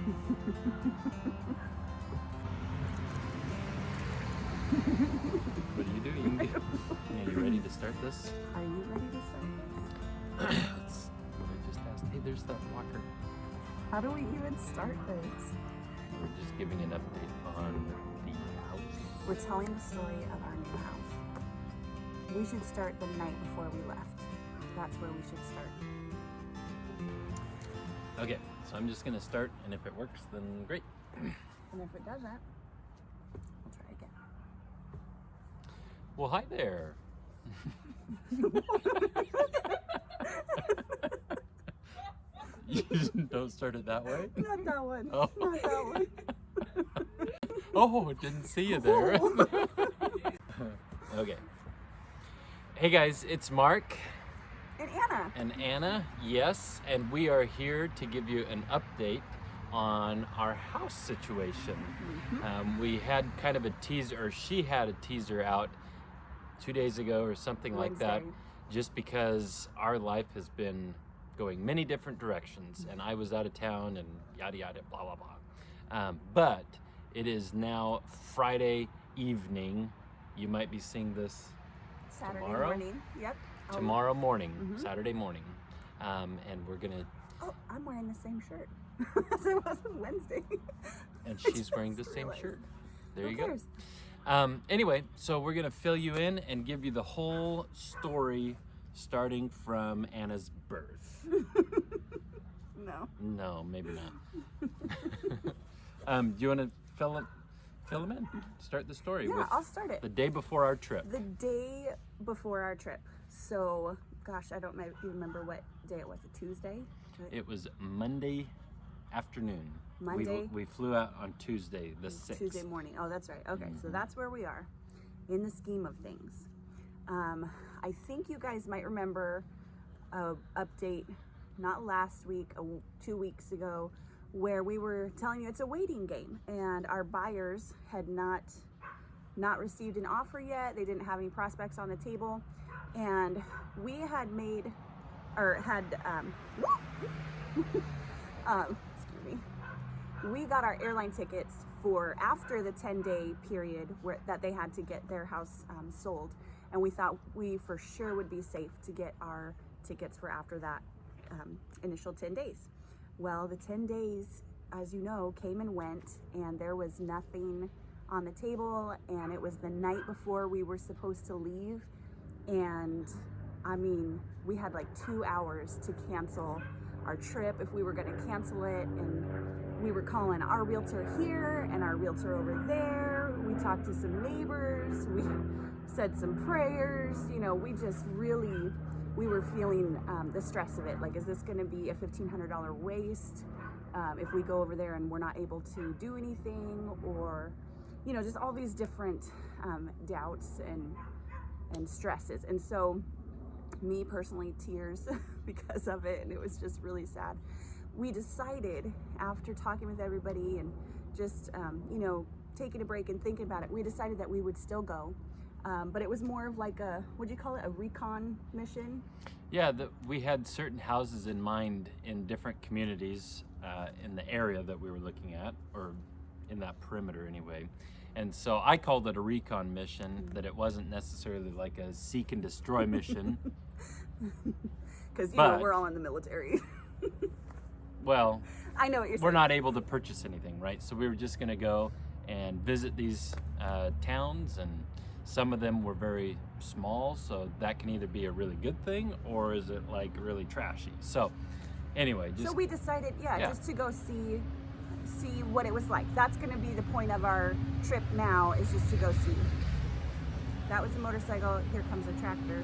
What are you doing? Are you ready to start this? Are you ready to start? I just asked. Hey, there's the walker. How do we even start this? We're just giving an update on the house. We're telling the story of our new house. We should start the night before we left. That's where we should start. Okay, so I'm just gonna start, and if it works, then great. And if it doesn't, we'll try again. Well, hi there. You don't start it that way? Not that one. Oh. Not that one. Oh, didn't see you there. Okay. Hey guys, it's Mark. And Anna. And Anna, yes, and we are here to give you an update on our house situation. We had kind of a teaser, or she had a teaser out 2 days ago or something like that, just because our life has been going many different directions, and I was out of town and yada yada, blah blah blah. But it is now Friday evening. You might be seeing this Saturday tomorrow? morning. Yep. Tomorrow morning, Saturday morning, and we're gonna. Oh, I'm wearing the same shirt as I was on Wednesday. And she's wearing the same shirt. There Who you cares? go. Anyway, so we're gonna fill you in and give you the whole story, starting from Anna's birth. No. No, maybe not. Do you want to fill them in? Start the story. Yeah, with I'll start it. the day before our trip. The day before our trip. So, gosh, I don't even remember what day it was. A Tuesday? It was Monday afternoon. Monday? We flew out on Tuesday, the 6th. Tuesday morning. Oh, that's right. Okay, so that's where we are in the scheme of things. I think you guys might remember a update, not last week, 2 weeks ago, where we were telling you it's a waiting game, and our buyers had not received an offer yet. They didn't have any prospects on the table, and we had made, or had, excuse me, we got our airline tickets for after the 10-day period that they had to get their house sold, and we thought we for sure would be safe to get our tickets for after that initial 10 days. Well, the 10 days, as you know, came and went, and there was nothing on the table, and it was the night before we were supposed to leave, and I mean, we had like 2 hours to cancel our trip if we were going to cancel it, and we were calling our realtor here and our realtor over there. We talked to some neighbors, we said some prayers, you know, we just really, we were feeling the stress of it. Like, is this going to be a $1,500 waste if we go over there and we're not able to do anything, or, you know, just all these different doubts and stresses. And so, me personally, tears because of it, and it was just really sad. We decided, after talking with everybody and just, you know, taking a break and thinking about it, we decided that we would still go. But it was more of like a, what'd you call it, a recon mission? Yeah, we had certain houses in mind in different communities in the area that we were looking at, or in that perimeter anyway. And so I called it a recon mission, that it wasn't necessarily like a seek and destroy mission. Because, you know, we're all in the military. Well, I know what you're saying. We're not able to purchase anything, right? So we were just going to go and visit these towns, and some of them were very small, so that can either be a really good thing, or is it like really trashy? So anyway, so we decided, just to go see what it was like. That's going to be the point of our trip now, is just to go see. That was a motorcycle. Here comes a tractor.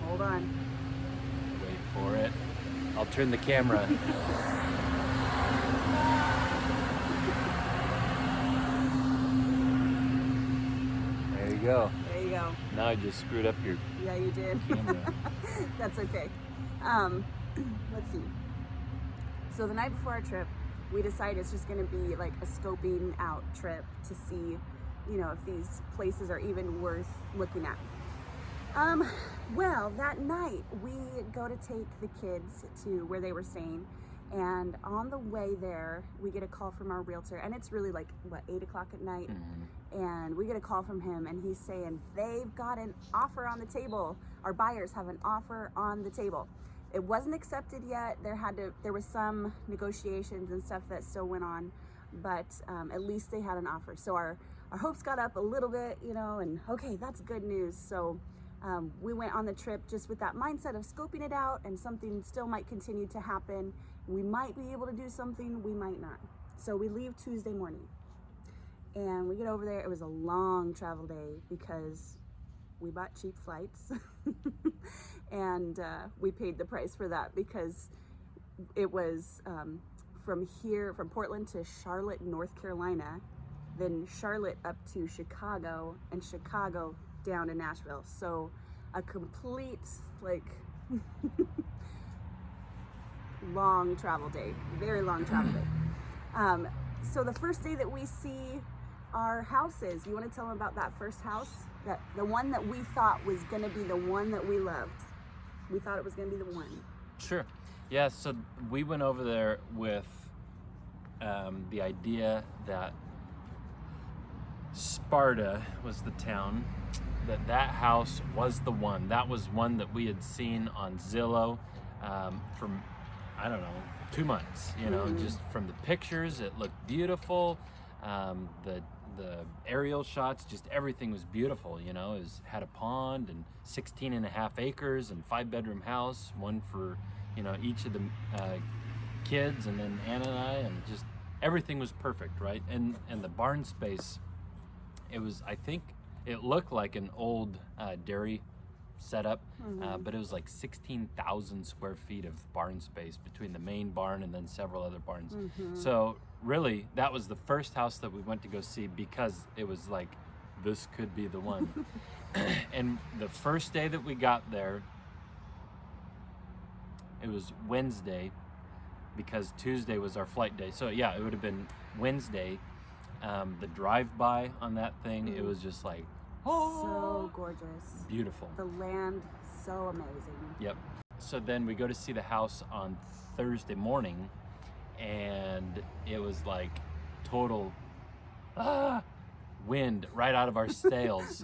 Hold on. Wait for it. I'll turn the camera. There you go. There you go. Now I just screwed up your Yeah, you did. camera. That's okay. Let's see. So the night before our trip, we decided it's just going to be like a scoping out trip to see, you know, if these places are even worth looking at. Well, that night we go to take the kids to where they were staying, And on the way there, we get a call from our realtor, and it's really like, 8 o'clock at night. And we get a call from him, and he's saying they've got an offer on the table. Our buyers have an offer on the table. It wasn't accepted yet. There was some negotiations and stuff that still went on, but at least they had an offer. So our hopes got up a little bit, and okay, that's good news. So we went on the trip just with that mindset of scoping it out, and something still might continue to happen. We might be able to do something, we might not. So we leave Tuesday morning, and we get over there. It was a long travel day because we bought cheap flights and we paid the price for that because it was from Portland to Charlotte, North Carolina, then Charlotte up to Chicago, and Chicago down to Nashville. So a complete long travel day, very long travel day. So the first day that we see our houses, you want to tell them about that first house, that the one that we thought was going to be the one that we loved. We thought it was going to be the one. Sure. Yeah, so we went over there with the idea that Sparta was the town, that house was the one. That was one that we had seen on Zillow from, I don't know, 2 months. Just from the pictures, it looked beautiful. The aerial shots, just everything was beautiful. It had a pond and 16.5 acres and 5-bedroom house, one for each of the kids, and then Anna and I, and just everything was perfect, right? And the barn space, I think it looked like an old dairy setup, but it was like 16,000 square feet of barn space between the main barn and then several other barns. So really, that was the first house that we went to go see because it was like, this could be the one. And the first day that we got there, it was Wednesday because Tuesday was our flight day. So yeah, it would have been Wednesday. The drive-by on that thing, it was just like, so gorgeous, beautiful. The land, so amazing. Yep. So then we go to see the house on Thursday morning, and it was like total wind right out of our sails.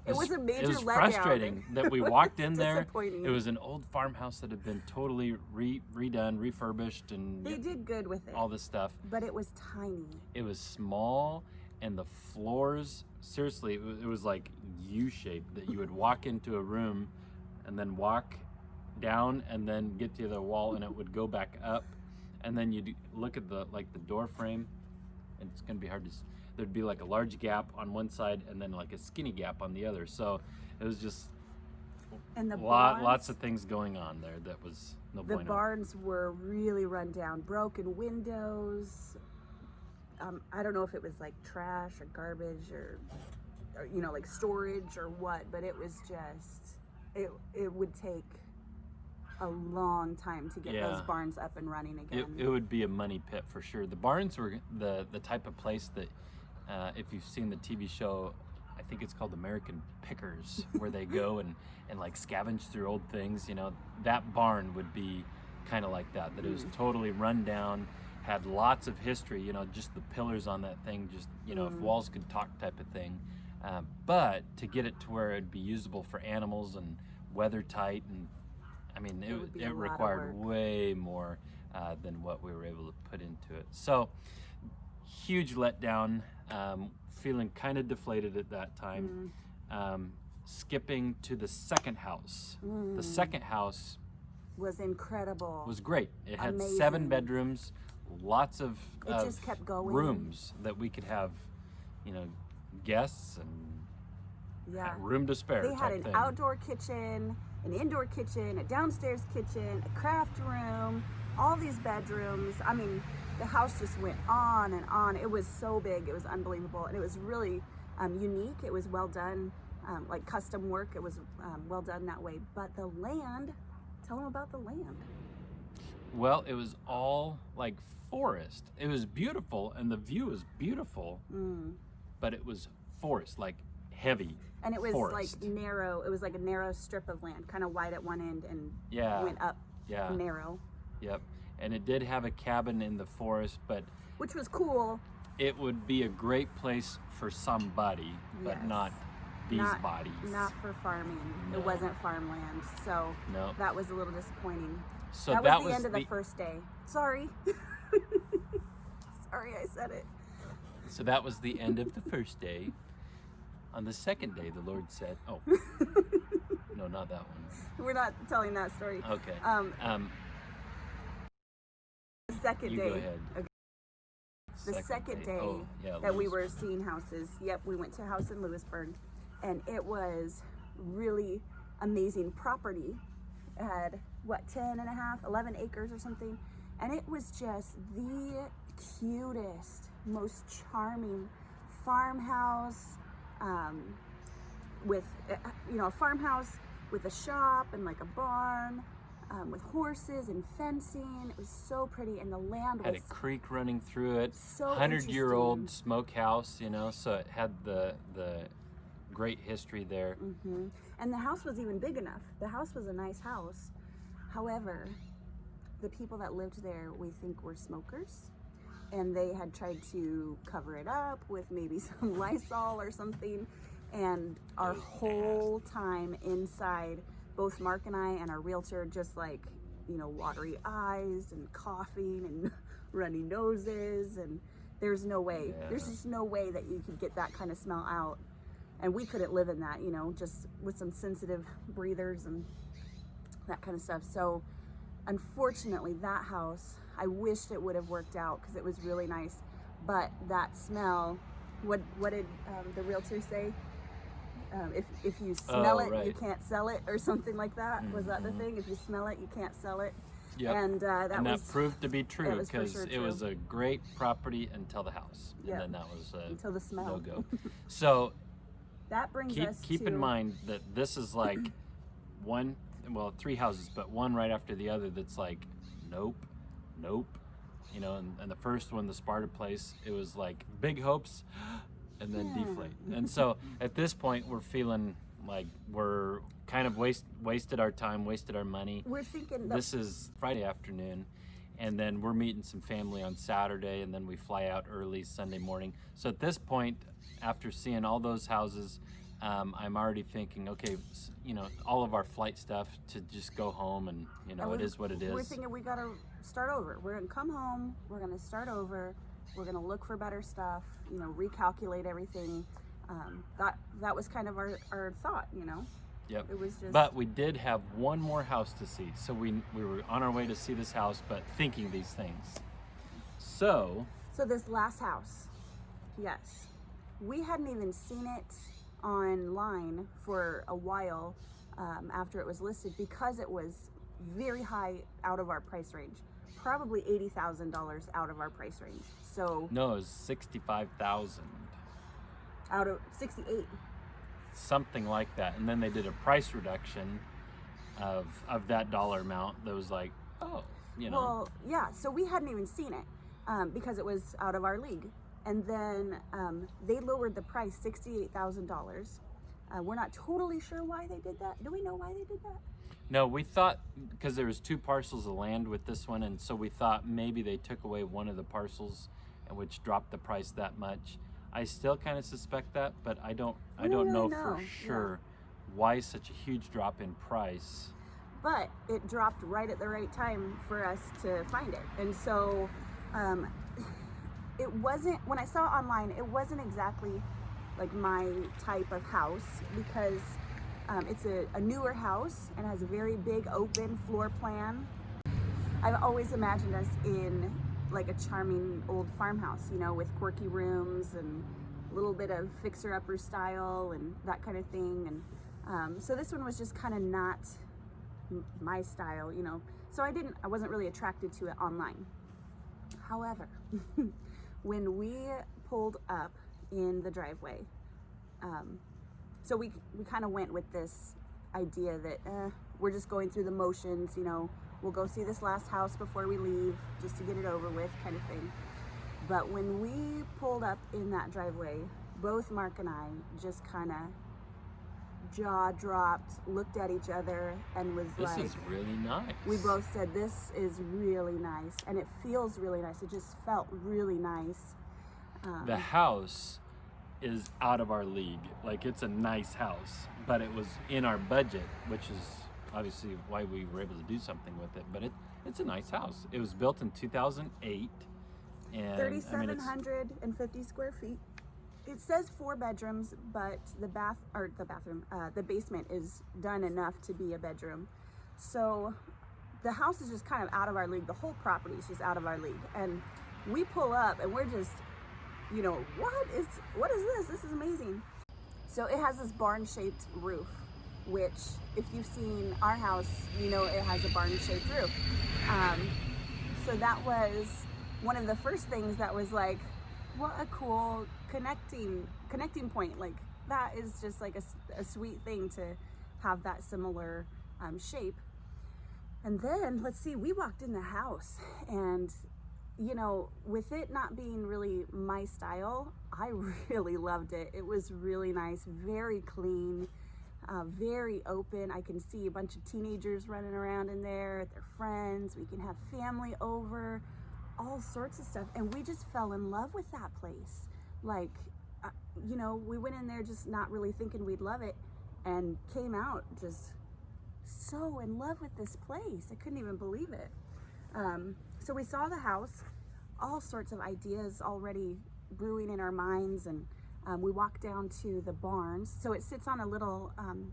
It was a major letdown. It was frustrating that we walked in there. Disappointing. It was an old farmhouse that had been totally redone, refurbished, and they did good with it. All this stuff. But it was tiny. It was small, and the floors, seriously, it was like U-shaped, that you would walk into a room and then walk down and then get to the wall, and it would go back up, and then you'd look at the door frame, and it's gonna be hard to. There'd be like a large gap on one side and then like a skinny gap on the other. So it was just lots of things going on there that was no bueno. The barns were really run down, broken windows. I don't know if it was like trash or garbage or like storage or what, but it was just, it would take a long time to get those barns up and running again. It would be a money pit for sure. The barns were the type of place that, if you've seen the TV show, I think it's called American Pickers, where they go and like scavenge through old things. That barn would be kind of like that. That it was totally run down, had lots of history. Just the pillars on that thing, just if walls could talk type of thing. But to get it to where it'd be usable for animals and weather tight, and I mean it required way more than what we were able to put into it. So huge letdown. Feeling kind of deflated at that time. Skipping to the second house. The second house was incredible. Was great. It had amazing. 7 bedrooms, lots of just kept going. Rooms that we could have, guests and room to spare. They had an outdoor kitchen, an indoor kitchen, a downstairs kitchen, a craft room, all these bedrooms. I mean, the house just went on and on. It was so big, it was unbelievable, and it was really unique. It was well done, like custom work. It was well done that way. But the land, tell them about the land. Well, it was all like forest. It was beautiful, and the view was beautiful, but it was forest, like heavy. And it was forest. like narrow. It was like a narrow strip of land, kind of wide at one end and went up narrow. Yep. And it did have a cabin in the forest, but which was cool. it would be a great place for somebody, but Yes. not these Not- bodies. Not for farming. No. It wasn't farmland, so No. that was a little disappointing. So that was the end of the first day. Sorry. Sorry, I said it. So that was the end of the first day. On the second day, the Lord said, "Oh, no, not that one." We're not telling that story. Okay. The second You day. go ahead. Okay. The second day Oh, yeah, that we were Lewisburg. seeing houses. Yep, we went to a house in Lewisburg, and it was really amazing property. It had, 11 acres or something, and it was just the cutest, most charming farmhouse, with, a farmhouse with a shop and like a barn, with horses and fencing. It was so pretty, and the land Had was a creek running through it. so 100-year-old interesting. smokehouse, so it had the great history there. And the house was even big enough. The house was a nice house. However, the people that lived there, we think, were smokers, and they had tried to cover it up with maybe some Lysol or something. And our whole time inside, both Mark and I and our realtor, just like, watery eyes and coughing and runny noses, and there's no way. Yeah. There's just no way that you could get that kind of smell out. And we couldn't live in that, just with some sensitive breathers and that kind of stuff. So unfortunately, that house, I wished it would have worked out because it was really nice. But that smell, what did the realtor say? If you smell it, you right. can't sell it, or something like that. Was that the thing? If you smell it, you can't sell it. Yep. And that that was proved to be true, was for because sure it true. was a great property until the house. Yep. And then that was until the smell. no go. So That brings us keep to in mind that this is like three houses, but one right after the other that's like, nope. And the first one, the Sparta place, it was like big hopes and then deflate. And so at this point, we're feeling like we're kind of wasted our time, wasted our money. We're thinking that This is Friday afternoon, and then we're meeting some family on Saturday, and then we fly out early Sunday morning. So at this point, after seeing all those houses, I'm already thinking, okay, all of our flight stuff to just go home, and it is what it is. We're thinking we gotta start over. We're gonna come home. We're gonna start over. We're gonna look for better stuff. Recalculate everything. That was kind of our thought. Yep. It was just. But we did have one more house to see, so we were on our way to see this house, but thinking these things. So this last house, yes, we hadn't even seen it online for a while after it was listed, because it was very high out of our price range, probably $80,000 out of our price range. So no, it was 65,000, out of 68. something like that. And then they did a price reduction of that dollar amount. That was like, Well, yeah. So we hadn't even seen it because it was out of our league. And then they lowered the price $68,000. We're not totally sure why they did that. Do we know why they did that? No, we thought because there was 2 parcels of land with this one, and so we thought maybe they took away one of the parcels, and which dropped the price that much. I still kind of suspect that, but I don't know for sure why such a huge drop in price. But it dropped right at the right time for us to find it. And so it wasn't, when I saw it online, it wasn't exactly like my type of house, because it's a newer house and has a very big open floor plan. I've always imagined us in like a charming old farmhouse, with quirky rooms and a little bit of fixer-upper style and that kind of thing. And so this one was just kind of not my style, So I wasn't really attracted to it online. However, when we pulled up in the driveway, so we kind of went with this idea that we're just going through the motions, we'll go see this last house before we leave just to get it over with, kind of thing. But when we pulled up in that driveway, both Mark and I just kind of jaw dropped, looked at each other, and was This like, is really nice. we both said, this is really nice, and it feels really nice. It just felt really nice. The house is out of our league. Like, it's a nice house, but it was in our budget, which is obviously why we were able to do something with it. But it's a nice house. It was built in 2008, and 3,750 square feet. It says 4 bedrooms, but the basement is done enough to be a bedroom. So the house is just kind of out of our league. The whole property is just out of our league. And we pull up and we're just, you know, what is this? This is amazing. So it has this barn-shaped roof, which if you've seen our house, you know it has a barn-shaped roof. So that was one of the first things that was like, what a cool connecting point. Like, that is just like a sweet thing to have that similar shape. And then, let's see, we walked in the house, and you know, with it not being really my style, I really loved it. It was really nice, very clean, very open. I can see a bunch of teenagers running around in there, their friends. We can have family over, all sorts of stuff. And we just fell in love with that place. Like, you know, we went in there just not really thinking we'd love it, and came out just so in love with this place. I couldn't even believe it. So we saw the house, all sorts of ideas already brewing in our minds, and we walked down to the barns. So it sits on a little,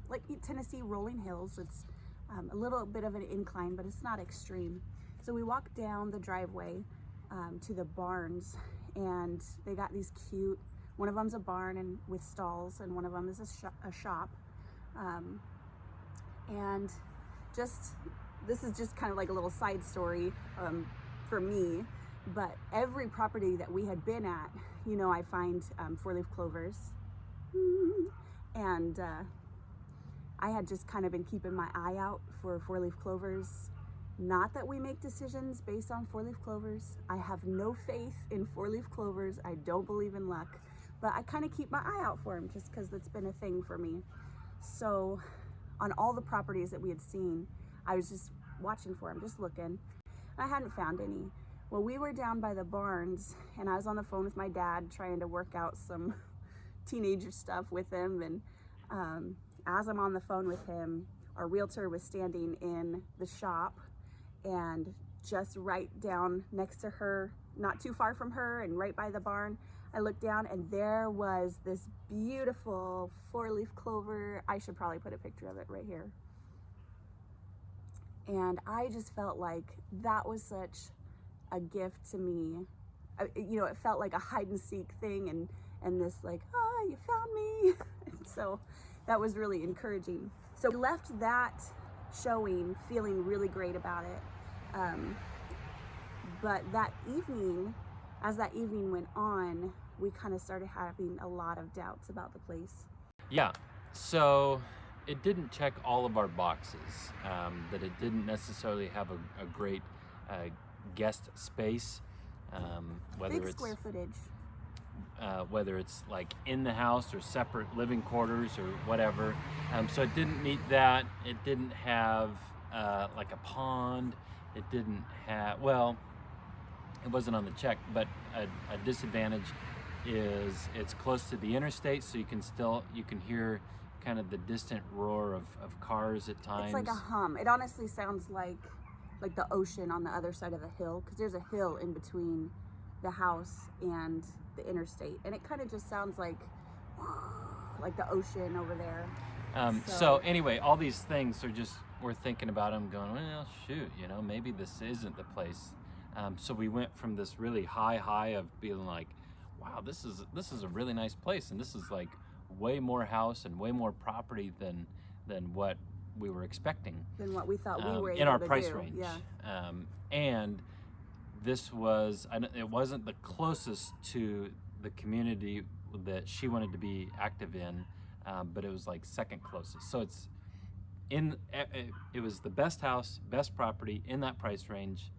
like Tennessee rolling hills. It's a little bit of an incline, but it's not extreme. So we walked down the driveway to the barns, and they got these cute, one of them's a barn and with stalls, and one of them is a shop. And just, this is just kind of like a little side story for me, but every property that we had been at, you know, I find 4-leaf clovers, and I had just kind of been keeping my eye out for 4-leaf clovers. Not that we make decisions based on 4-leaf clovers. I have no faith in 4-leaf clovers. I don't believe in luck, but I kind of keep my eye out for them just because that's been a thing for me. So on all the properties that we had seen, I was just watching for them, just looking. I hadn't found any. Well, we were down by the barns, and I was on the phone with my dad trying to work out some teenager stuff with him. And as I'm on the phone with him, our realtor was standing in the shop, and just right down next to her, not too far from her and right by the barn, I looked down, and there was this beautiful 4-leaf clover. I should probably put a picture of it right here. And I just felt like that was such a gift to me. You know, it felt like a hide and seek thing, and this like, oh, you found me. So that was really encouraging. So we left that showing feeling really great about it. But that evening, as that evening went on, we kind of started having a lot of doubts about the place. Yeah, so it didn't check all of our boxes, that it didn't necessarily have a great guest space, whether Big it's square footage. Whether it's like in the house or separate living quarters or whatever. So it didn't meet that. It didn't have like a pond. It didn't have, well, it wasn't on the check, but a disadvantage is it's close to the interstate, so you can hear kind of the distant roar of cars at times. It's like a hum. It honestly sounds like the ocean on the other side of the hill, because there's a hill in between the house and the interstate, and it kind of just sounds like the ocean over there. So anyway, all these things are just, we're thinking about them going, well, shoot, you know, maybe this isn't the place. So we went from this really high of being like, wow, this is a really nice place, and this is like way more house and way more property than what we were expecting. Than what we thought we were able in our to price do. range. Yeah. And this was, it wasn't the closest to the community that she wanted to be active in, but it was like second closest. So it was the best house, best property in that price range,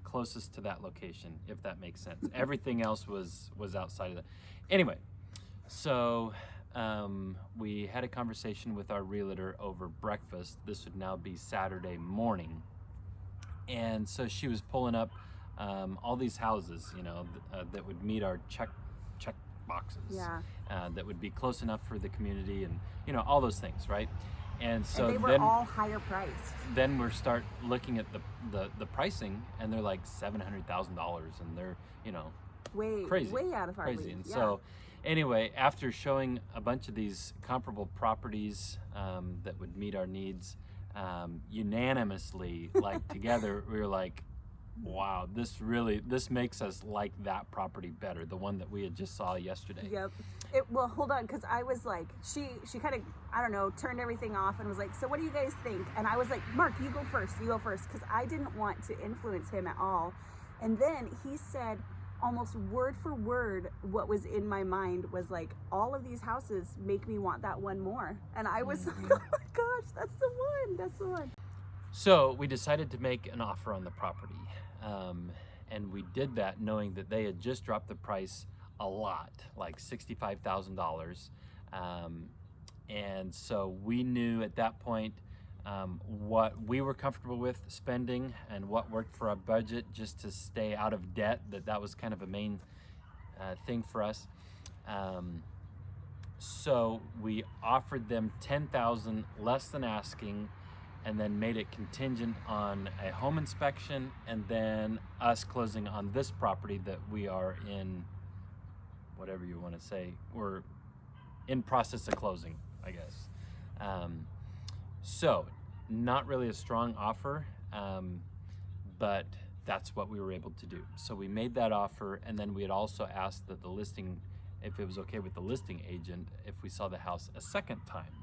closest to that location, if that makes sense. Everything else was outside of that. Anyway, so we had a conversation with our realtor over breakfast. This would now be Saturday morning. And so she was pulling up all these houses, that would meet our check boxes. Yeah. That would be close enough for the community, and all those things, right? And so and they were then all higher priced. Then we start looking at the pricing, and they're like $700,000, and they're crazy, way out of our crazy. league. And yeah. so anyway, after showing a bunch of these comparable properties that would meet our needs, unanimously, like together, we were like, wow, this makes us like that property better, the one that we had just saw yesterday. Yep. Well, hold on, because I was like, she kind of, I don't know, turned everything off and was like, so what do you guys think? And I was like, Mark, you go first, because I didn't want to influence him at all. And then he said, almost word for word, what was in my mind was like, all of these houses make me want that one more. And I was like, oh my gosh, that's the one. So we decided to make an offer on the property. And we did that knowing that they had just dropped the price a lot, like $65,000. And so we knew at that point what we were comfortable with spending and what worked for our budget, just to stay out of debt. That was kind of a main thing for us. So we offered them $10,000 less than asking, and then made it contingent on a home inspection, and then us closing on this property that we are in, whatever you want to say, we're in process of closing, I guess. So not really a strong offer, but that's what we were able to do. So we made that offer, and then we had also asked that the listing, if it was okay with the listing agent, if we saw the house a second time.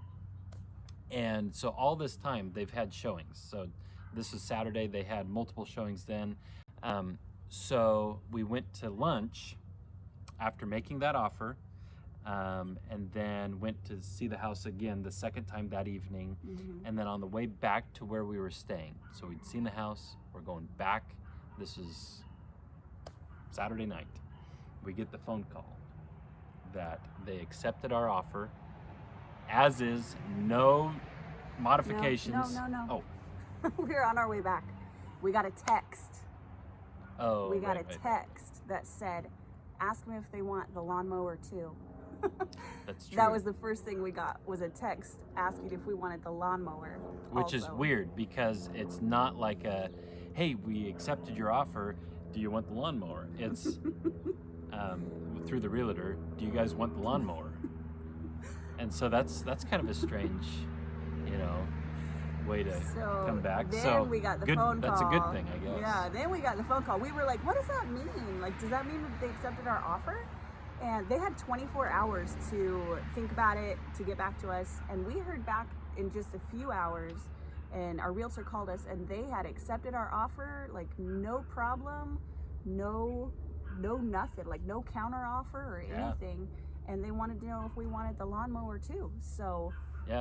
And so all this time they've had showings. So this is Saturday, they had multiple showings then. So we went to lunch after making that offer, and then went to see the house again the second time that evening. Mm-hmm. And then on the way back to where we were staying. So we'd seen the house, we're going back. This is Saturday night. We get the phone call that they accepted our offer, as is, no modifications. No. Oh. We were on our way back. We got a text. Oh, we got right. a text that said, ask them if they want the lawnmower too. That's true. That was the first thing we got, was a text asking if we wanted the lawnmower. Which is weird, because it's not like a, hey, we accepted your offer, do you want the lawnmower? It's through the realtor, do you guys want the lawnmower? And so that's kind of a strange, way to come back. Then So we got the good, phone call. that's a good thing, I guess. Yeah, then we got the phone call. We were like, what does that mean? Like, does that mean that they accepted our offer? And they had 24 hours to think about it, to get back to us. And we heard back in just a few hours, and our realtor called us, and they had accepted our offer, like no problem, no nothing, like no counter offer or anything. And they wanted to know if we wanted the lawnmower too. So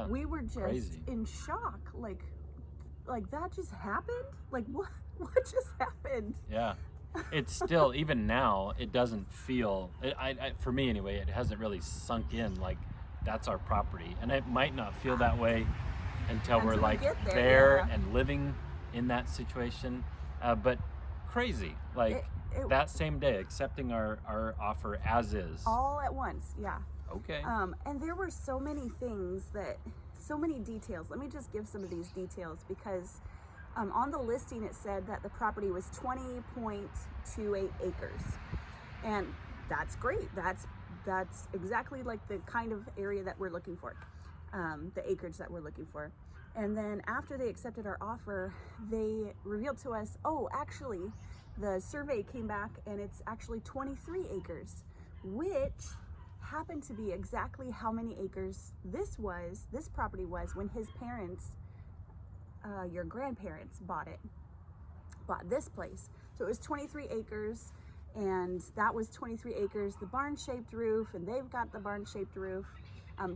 we were just crazy. In shock. Like that just happened? Like what just happened? Yeah. It's still, even now, it doesn't feel, for me anyway, it hasn't really sunk in like that's our property. And it might not feel that way until we're like there and living in that situation. But crazy, like that same day, accepting our offer as is. All at once, yeah. Okay. And there were so many things so many details. Let me just give some of these details, because on the listing it said that the property was 20.28 acres. And that's great. That's exactly like the kind of area that we're looking for, the acreage that we're looking for. And then after they accepted our offer, they revealed to us, oh, actually, the survey came back and it's actually 23 acres, which happened to be exactly how many acres this property was when his parents, your grandparents bought this place. So it was 23 acres, and that was 23 acres, the barn-shaped roof, and they've got the barn-shaped roof.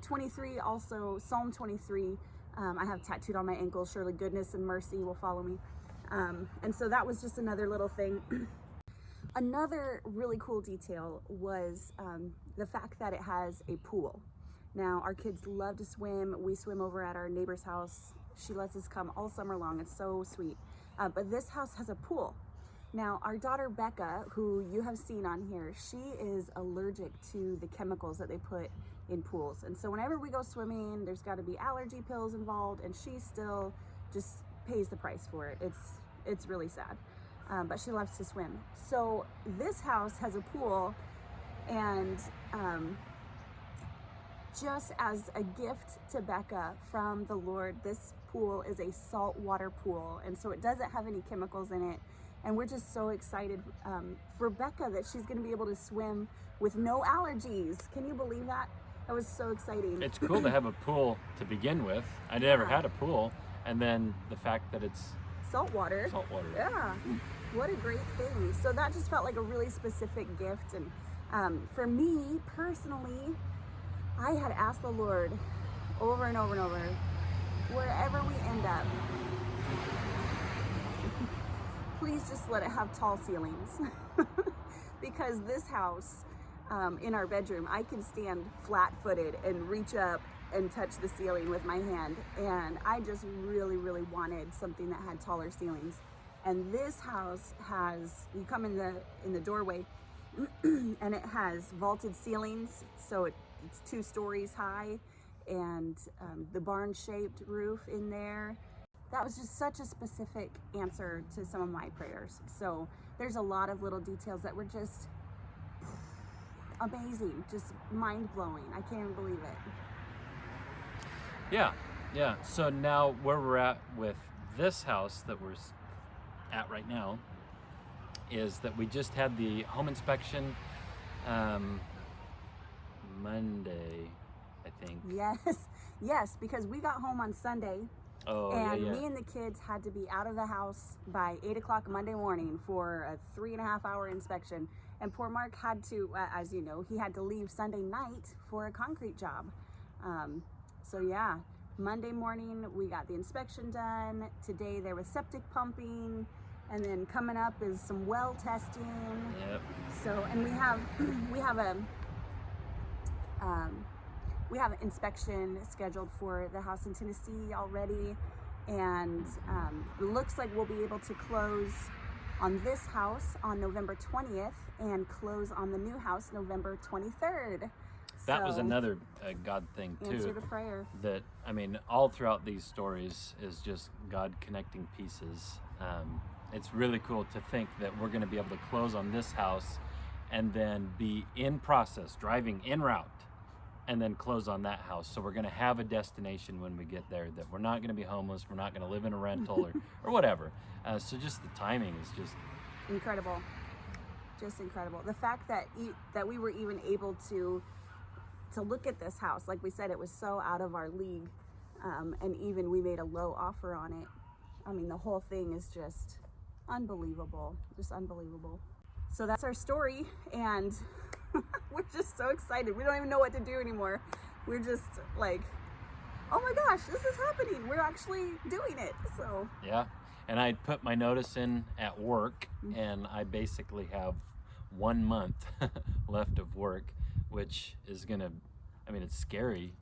23 also, Psalm 23, I have tattooed on my ankle, surely goodness and mercy will follow me. And so that was just another little thing. Another really cool detail was the fact that it has a pool. Now, our kids love to swim. We swim over at our neighbor's house. She lets us come all summer long. It's so sweet. But this house has a pool. Now, our daughter Becca, who you have seen on here, she is allergic to the chemicals that they put in pools. And so whenever we go swimming, there's got to be allergy pills involved, and she still just pays the price for it. It's really sad. But she loves to swim. So this house has a pool, and just as a gift to Becca from the Lord, this pool is a saltwater pool, and so it doesn't have any chemicals in it. And we're just so excited for Becca that she's going to be able to swim with no allergies. Can you believe that? That was so exciting. It's cool to have a pool to begin with. I never had a pool, and then the fact that it's saltwater. Yeah, what a great thing. So that just felt like a really specific gift. And for me personally, I had asked the Lord over and over and over, wherever we end up, please just let it have tall ceilings. Because this house, in our bedroom, I can stand flat-footed and reach up and touch the ceiling with my hand. And I just really, really wanted something that had taller ceilings. And this house has, you come in the doorway, and it has vaulted ceilings, so it's 2 stories high, and the barn-shaped roof in there. That was just such a specific answer to some of my prayers. So there's a lot of little details that were just amazing, just mind-blowing. I can't even believe it. Yeah. So now where we're at with this house that we're at right now is that we just had the home inspection Monday, I think. Yes, because we got home on Sunday. And me and the kids had to be out of the house by 8 o'clock Monday morning for a 3.5-hour inspection. And poor Mark had to, as you know, he had to leave Sunday night for a concrete job. So yeah, Monday morning we got the inspection done. Today there was septic pumping, and then coming up is some well testing. Yep. So, and we have an inspection scheduled for the house in Tennessee already, and it looks like we'll be able to close on this house on November 20th and close on the new house November 23rd. That was another God thing too. Answer to prayer. That, I mean, all throughout these stories is just God connecting pieces. It's really cool to think that we're going to be able to close on this house and then be in process, driving en route, and then close on that house. So we're going to have a destination when we get there, that we're not going to be homeless, we're not going to live in a rental or whatever. So just the timing is just incredible. Just incredible. The fact that that we were even able to look at this house, like we said, it was so out of our league, and even we made a low offer on it. I mean, the whole thing is just unbelievable, just unbelievable. So that's our story, and we're just so excited. We don't even know what to do anymore. We're just like, oh my gosh, this is happening. We're actually doing it. So yeah. And I put my notice in at work, and I basically have 1 month left of work, which is gonna, I mean, it's scary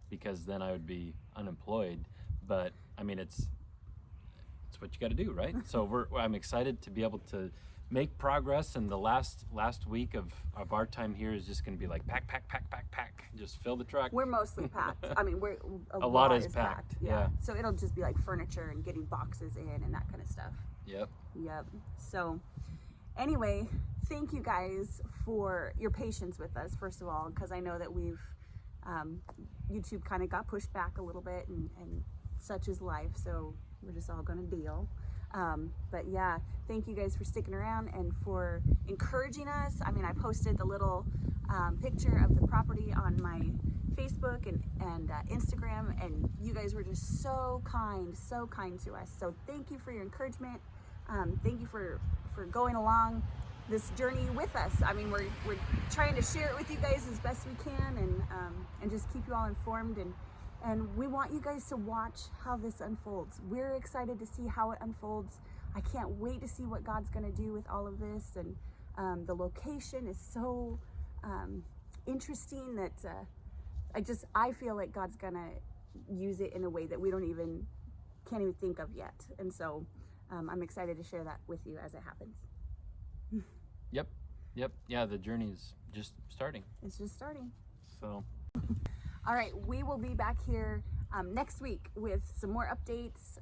because then I would be unemployed, but I mean, it's what you got to do, right? So I'm excited to be able to make progress, and the last week of our time here is just going to be like pack, just fill the truck. We're mostly packed. I mean, a lot is packed. Yeah. So it'll just be like furniture and getting boxes in and that kind of stuff. Yep. So anyway, thank you guys for your patience with us, first of all, because I know that we've YouTube kind of got pushed back a little bit, and such is life, so we're just all gonna deal. But yeah, thank you guys for sticking around and for encouraging us. I mean, I posted the little picture of the property on my Facebook and Instagram, and you guys were just so kind to us. So thank you for your encouragement. Thank you for going along this journey with us. I mean, we're trying to share it with you guys as best we can, and just keep you all informed, and we want you guys to watch how this unfolds. We're excited to see how it unfolds. I can't wait to see what God's going to do with all of this, and the location is so interesting that I feel like God's gonna use it in a way that we can't even think of yet. And so I'm excited to share that with you as it happens. Yep. Yeah, the journey's just starting. It's just starting. So. All right, we will be back here next week with some more updates.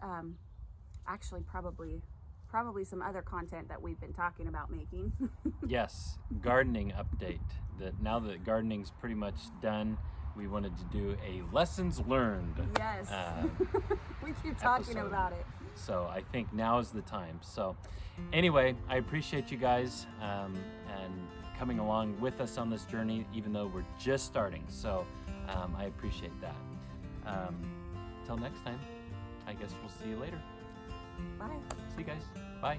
Actually, probably some other content that we've been talking about making. Yes, gardening update. That now that gardening's pretty much done, we wanted to do a lessons learned. Yes. We keep talking episode. about it. So I think now is the time. So anyway, I appreciate you guys and coming along with us on this journey, even though we're just starting. So I appreciate that. Till next time, I guess we'll see you later. Bye. See you guys. Bye.